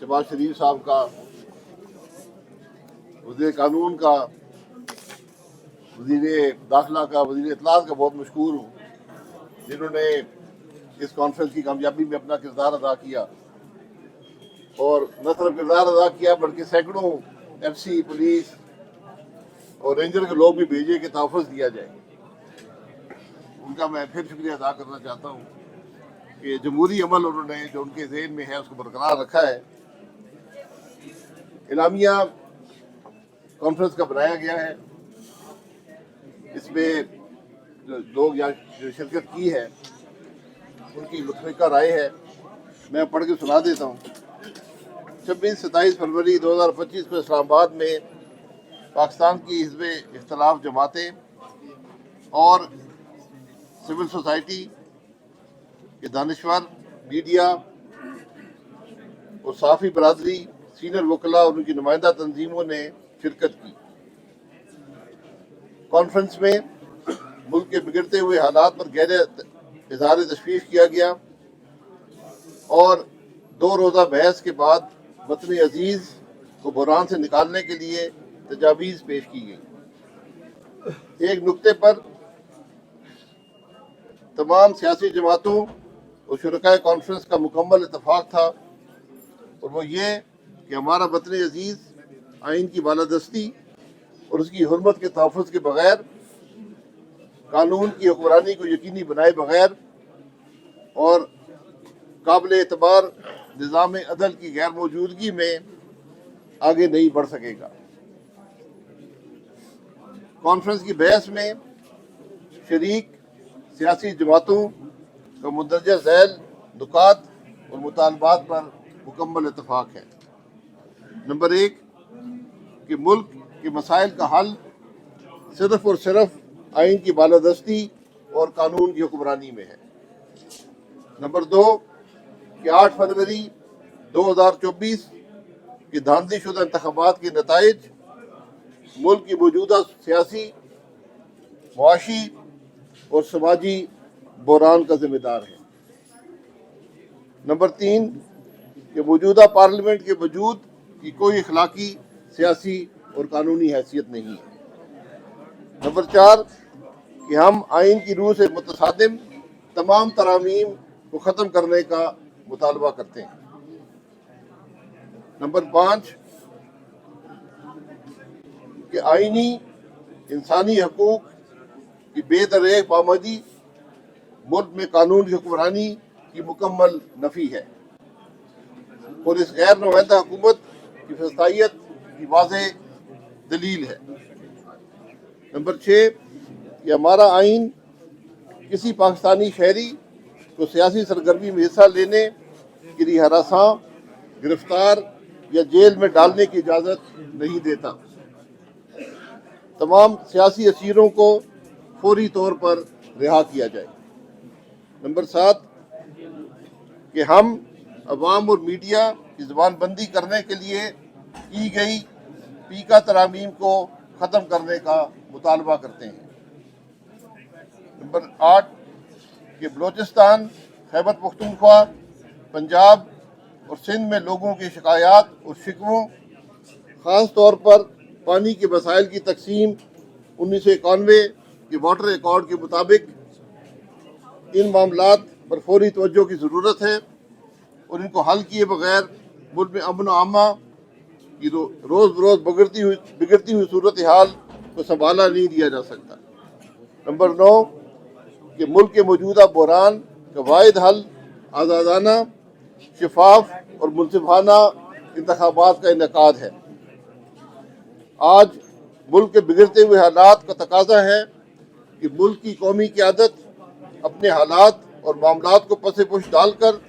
शहबाज शरीफ साहब का, वज़ीर कानून का, वज़ीर दाखिला का, वज़ीर इत्तलाआत का बहुत मशहूर हूँ, जिन्होंने इस कॉन्फ्रेंस की कामयाबी में अपना किरदार अदा किया, और न सिर्फ किरदार अदा किया बल्कि सैकड़ों FC, पुलिस और रेंजर के लोग भी भेजे कि तहफ़्फ़ुज़ दिया जाए। उनका मैं फिर शुक्रिया अदा करना चाहता हूँ कि जमहूरी अमल उन्होंने जो उनके ज़हन में है उसको बरकरार रखा है। इलामिया कॉन्फ्रेंस का बनाया गया है, इसमें जो लोग यहाँ जो शिरकत की है उनकी मुतफ़िक़ा राय है, मैं पढ़ के सुना देता हूँ। 26-27 फरवरी 2025 को इस्लामाबाद में पाकिस्तान की हिज़्ब इख्तिलाफ जमातें और सिविल सोसाइटी के दानिश्वर, मीडिया और सहाफ़ी बरादरी, सीनियर वकला और उनकी नुमाइंदा तंजीमों ने शिरकत की। कॉन्फ्रेंस में मुल्क के बिगड़ते हुए हालात पर गहरे इज़हार तशवीश किया गया और 2 रोज़ा बहस के बाद वतन अजीज़ को बहरान से निकालने के लिए तजावीज़ पेश की गई। एक नुक्ते पर तमाम सियासी जमातों और शुरकाए कॉन्फ्रेंस का मुकम्मल इत्तफाक था, और वो ये कि हमारा वतन अजीज़ आइन की बालादस्ती और उसकी हुर्मत के तहफ़्फ़ुज़ के बगैर, कानून की हुक्मरानी को यकीनी बनाए बगैर और काबिल एतबार निज़ाम अदल की गैर मौजूदगी में आगे नहीं बढ़ सकेगा। कॉन्फ्रेंस की बहस में शरीक सियासी जमातों का मुंदरजा झैल नुकात और मुतालबात पर मुकम्मल इत्तफाक है। नंबर 1 कि मुल्क के मसाइल का हल सिर्फ और सिर्फ आइन की बालादस्ती और कानून की हुक्मरानी में है। नंबर 2 कि 8 फरवरी 2024 की धांधलीशुदा इंतखाबात के नताइज मुल्क की मौजूदा सियासी, मुआशी और समाजी बहरान का जिम्मेदार है। नंबर 3 कि मौजूदा पार्लियामेंट के वजूद की कोई अखलाकी, सियासी और कानूनी हैसियत नहीं है। नंबर 4 कि हम आइन की रूह से मुतसादिम तमाम तरामीम को ख़त्म करने का मुतालबा करते हैं। नंबर 5 कि आइनी इंसानी हकूक़ की बेदरेग पाबंदी मुल्क में कानून की हुक्मरानी की मुकम्मल नफ़ी है और इस गैर नुमाइंदा हुकूमत की फसादियत की वाज़ेह दलील है। नंबर 6 कि हमारा आइन किसी पाकिस्तानी शहरी को सियासी सरगर्मी में हिस्सा लेने के लिए हरासां, गिरफ्तार या जेल में डालने की इजाज़त नहीं देता। तमाम सियासी असीरों को फौरी तौर पर रिहा किया जाए। नंबर 7 कि हम अवाम और मीडिया की ज़बानबंदी करने के लिए की गई पीका तरामीम को ख़त्म करने का मुतालबा करते हैं। नंबर 8 कि बलोचिस्तान, खैबर पख्तूनख्वा, पंजाब और सिंध में लोगों की शिकायत और शिकवों, ख़ास तौर पर पानी के वसाइल की तकसीम 1991 के वाटर रिकॉर्ड के मुताबिक, इन मामलात पर फौरी तवज्जो की ज़रूरत है और इनको हल किए बगैर मुल्क में अमन आमा की रोज़ बरोज़ बिगड़ती हुई सूरत हाल को संभाला नहीं दिया जा सकता। नंबर 9 कि मुल्क के मौजूदा बहरान का वाहिद हल आज़ादाना, शफाफ और मुनसिफाना इंतखाबात का इनेकाद है। आज मुल्क के बिगड़ते हुए हालात का तकाजा है कि मुल्क की कौमी क़यादत अपने हालात और मामलात को पसे पुश डालकर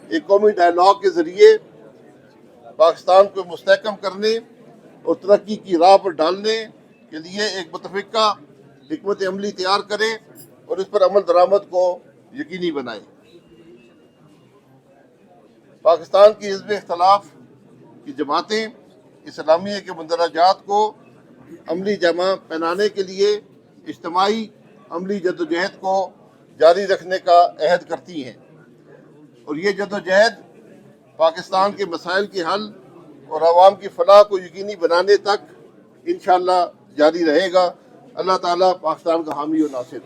एक कौमी डायलॉग के ज़रिए पाकिस्तान को मुस्तहकम करने और तरक्की की राह पर डालने के लिए एक मुतफ़िक़ा हिकमत अमली तैयार करे और इस पर अमल दरामद को यकीनी बनाए। पाकिस्तान की हिज़्ब इख्तिलाफ की जमातें इस्लामिया के मंदरजात को अमली जमा पहनाने के लिए इज्तिमाई अमली जद्दोजहद को जारी रखने का अहद करती हैं और ये जद्दोजहद पाकिस्तान के मसाइल के हल और आवाम की फलाह को यकीनी बनाने तक इंशाअल्लाह जारी रहेगा। अल्लाह ताला पाकिस्तान का हामी और नासिर।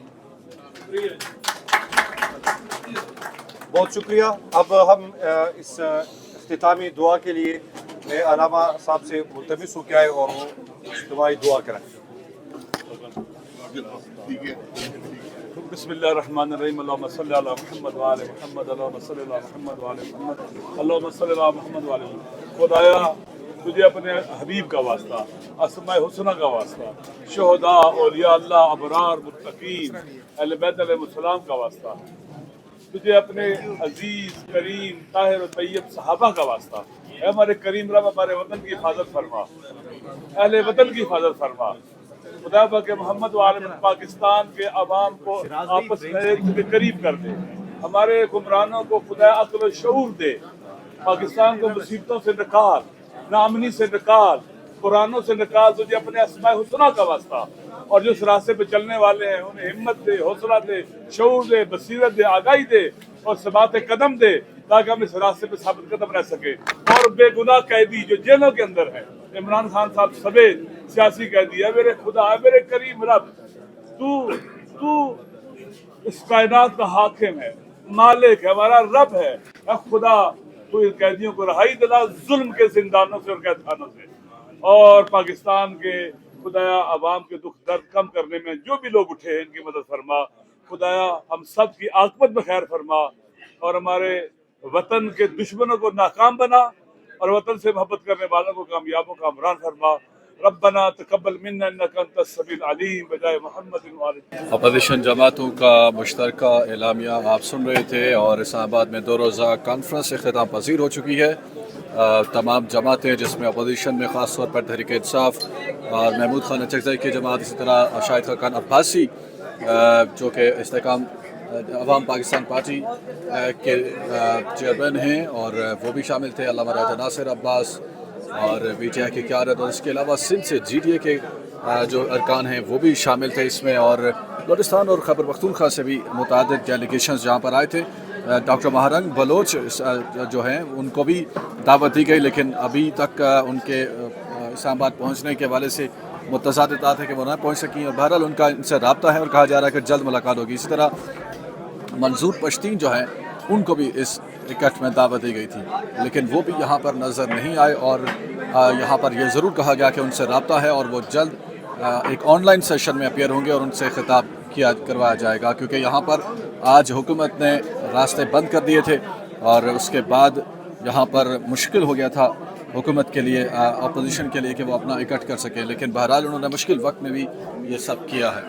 बहुत शुक्रिया। अब हम इस इख्तितामी दुआ के लिए मैं अलामा साहब से मुल्तमिस हूँ क्या है और वो इज्तिमाई दुआ करें। बिस्मिल्लाहिर्रहमानिर्रहीम। अल्लाहुम्मा सल्लि अला मुहम्मद व आले मुहम्मद। अल्लाहुम्मा सल्लि अला मुहम्मद व आले मुहम्मद। अल्लाहुम्मा सल्लि अला मुहम्मद व आले मुहम्मद। खुदाया तुझे अपने हबीब का वास्ता, अस्माए हुस्ना का वास्ता, शुहदा, औलिया अल्लाह, अबरार, मुत्तकीन, अहले बैत अलैहिस्सलाम का वास्ता, तुझे अपने अजीज, करीम, ताहिर और तैयब सहाबा का वास्ता, ऐ हमारे करीम रब हमारे वतन की हिफाजत फरमा, अहले वतन की हिफाजत फरमा। खुदा के मोहम्मद वाले पाकिस्तान के अवाम को आपस में एक के करीब कर दे, हमारे हुक्मरानों को खुदा अक्ल और शऊर दे, पाकिस्तान को मुसीबतों से निकाल, नामनी से निकाल, कुरानों से निकाल, तुझे अपने अस्माए हुस्ना का वास्ता। और जो इस रास्ते पे चलने वाले हैं उन्हें हिम्मत दे, हौसला दे, शऊर दे, बसीरत दे, आगाही दे और सबात कदम दे, ताकि हम इस रास्ते पे साबित कदम रह सके। और बेगुनाह कैदी जो जेलों के अंदर है, इमरान खान साहब समेत सियासी कैदी है, मेरे खुदा है, मेरे करीम रब, तू इस कायनात का हाकिम है, मालिक है, हमारा रब है। खुदा तू इन कैदियों को रहाई दिला जुल्म के जिंदानों से और कैदखानों से, और पाकिस्तान के खुदाया अवाम के दुख दर्द कम करने में जो भी लोग उठे हैं इनकी मदद फरमा। खुदाया हम सब की आकबत में खैर फरमा और हमारे वतन के दुश्मनों को नाकाम बना और वतन से मोहब्बत करने वालों को कामयाबों का हमरान फरमा। रब्बना तकब्बल मिन्ना इन्नका अंतस समीउल अलीम बजाय मोहम्मद वाले। अपोजिशन जमातों का मुश्तरका एलामिया आप सुन रहे थे और इस्लामाबाद में 2 रोज़ा कॉन्फ्रेंस इख्तिताम पजीर हो चुकी है। तमाम जमातें जिसमें अपोजिशन में ख़ास तौर पर तहरीक इंसाफ और महमूद खान अचकज़ई की जमात, इसी तरह शाहिद खान अब्बासी जो कि इस्तेकाम अवाम पाकिस्तान पार्टी के चेयरमैन हैं और वो भी शामिल थे, अल्लामा राजा नासिर अब्बास और PTI की क़यादत, और इसके अलावा सिंध से GDA के जो अरकान हैं वो भी शामिल थे इसमें, और बलूचिस्तान और खैबर पख्तूनख्वा से भी मुतअद्दिद डेलीगेशंस जहाँ पर आए थे। डॉक्टर महारंग बलोच जो हैं उनको भी दावत दी गई, लेकिन अभी तक उनके इस्लामाबाद पहुँचने के हवाले से मुतज़ाद इत्तलात है कि वो ना पहुँच सकी, और बहरहाल उनका इनसे रब्ता है और कहा जा रहा है कि जल्द मुलाकात होगी। इसी तरह मंजूर पश्तीन जो हैं उनको भी इस इकट्ठ में दावत दी गई थी, लेकिन वो भी यहाँ पर नज़र नहीं आए, और यहाँ पर यह ज़रूर कहा गया कि उनसे रब्ता है और वो जल्द एक ऑनलाइन सेशन में अपीयर होंगे और उनसे खिताब करवाया जाएगा, क्योंकि यहाँ पर आज हुकूमत ने रास्ते बंद कर दिए थे और उसके बाद यहाँ पर मुश्किल हो गया था हुकूमत के लिए, अपोजिशन के लिए कि वो अपना इकट्ठ कर सकें, लेकिन बहरहाल उन्होंने मुश्किल वक्त में भी ये सब किया है।